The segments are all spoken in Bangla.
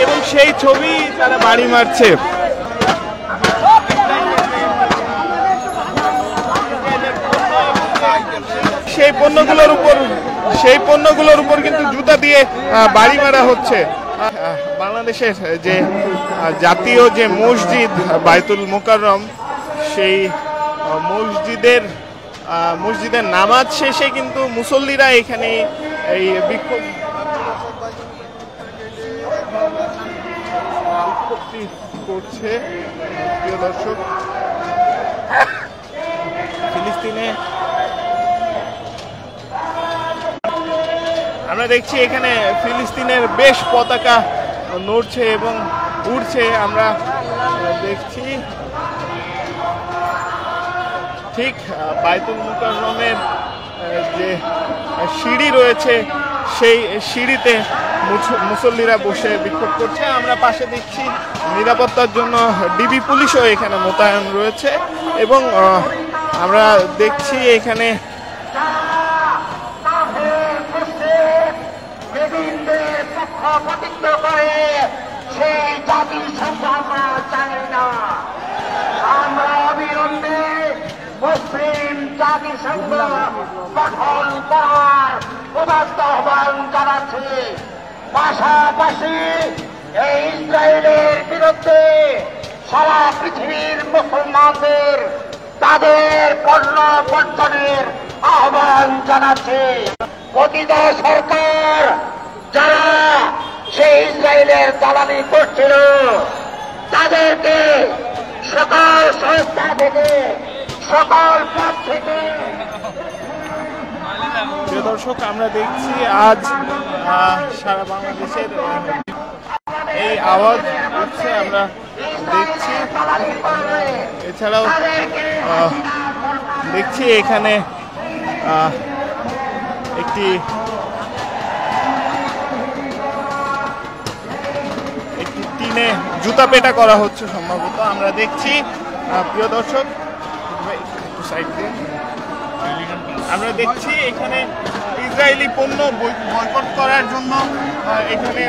এবং সেই ছবি তারা বাড়ি মারছে। সেই পণ্যগুলোর উপর কিন্তু জুতা দিয়ে বাড়ি মারা হচ্ছে। বাংলাদেশের যে জাতীয় যে মসজিদ বায়তুল মোকাররম, সেই মসজিদের নামাজ শেষে কিন্তু মুসল্লিরা এখানে এই বিক্ষোভটি করছে। প্রিয় দর্শক, ফিলিস্তিনে আমরা দেখছি এখানে ফিলিস্তিনের বেশ পতাকা নড়ছে এবং উড়ছে। আমরা দেখছি ঠিক বায়তুল মুকাররমের যে সিঁড়ি রয়েছে, সেই সিঁড়িতে মুসল্লিরা বসে বিক্ষোভ করছে। আমরা পাশে দেখছি নিরাপত্তার জন্য ডিবি পুলিশও এখানে মোতায়েন রয়েছে এবং আমরা দেখছি এখানে মুসলিম জাতিসংঘ গঠন করার উদাত্ত আহ্বান জানাচ্ছে। পাশাপাশি এই ইসরায়েলের বিরুদ্ধে সারা পৃথিবীর মুসলমানদের তাদের পণ্য বর্জনের আহ্বান জানাচ্ছে। পতিত সরকার যারা সেই ইসরায়েলের দালালি করছিল, তাদেরকে সকল সংস্থা থেকে, সকল পথ থেকে। প্রিয় দর্শক, আমরা দেখছি আজ সারা বাংলাদেশের এই আওয়াজ হচ্ছে, আমরা দেখছি। এছাড়াও দেখছি এখানে একটি টিনে জুতা পেটা করা হচ্ছে সম্ভবত। আমরা দেখছি প্রিয় দর্শক, আমরা দেখছি এখানে ইসরায়েলি পণ্য বয়কট করার জন্য এখানে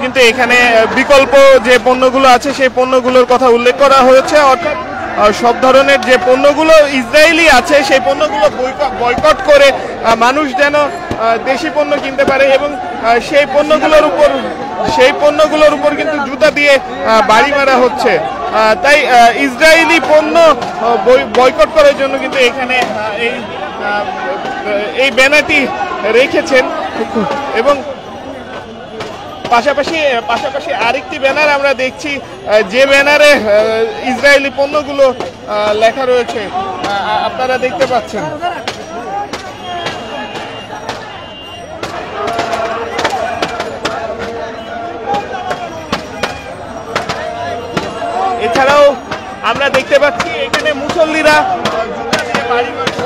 কিন্তু এখানে বিকল্প যে পণ্যগুলো আছে সেই পণ্যগুলোর কথা উল্লেখ করা হয়েছে। অর্থাৎ সব ধরনের যে পণ্যগুলো ইসরায়েলি আছে সেই পণ্যগুলো বয়কট করে মানুষ যেন দেশি পণ্য কিনতে পারে এবং সেই পণ্যগুলোর উপর কিন্তু জুতা দিয়ে বাড়ি মারা হচ্ছে। তাই ইসরায়েলি পণ্য বয়কট করার জন্য কিন্তু এখানে এই ব্যানারটি রেখেছেন এবং পাশাপাশি আরেকটি ব্যানার আমরা দেখছি, যে ব্যানারে ইসরায়েলি পণ্যগুলো লেখা রয়েছে, আপনারা দেখতে পাচ্ছেন। এছাড়াও আমরা দেখতে পাচ্ছি এখানে মুসল্লিরা জুতা দিয়ে বাড়ি মারছে।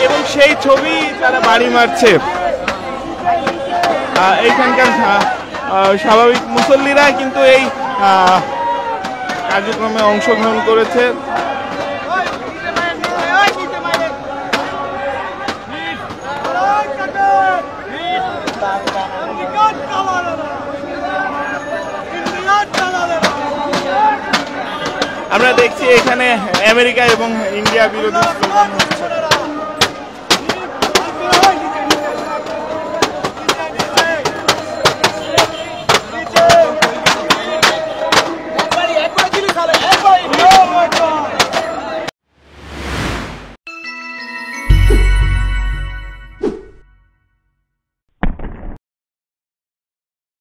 এবং সেই ছবি তারা বাড়ি মারছে। এইখানকার স্বাভাবিক মুসল্লিরা কিন্তু এই কার্যক্রমে অংশগ্রহণ করেছে। আমরা দেখছি এখানে আমেরিকা এবং ইন্ডিয়া বিরোধী স্লোগান হচ্ছে।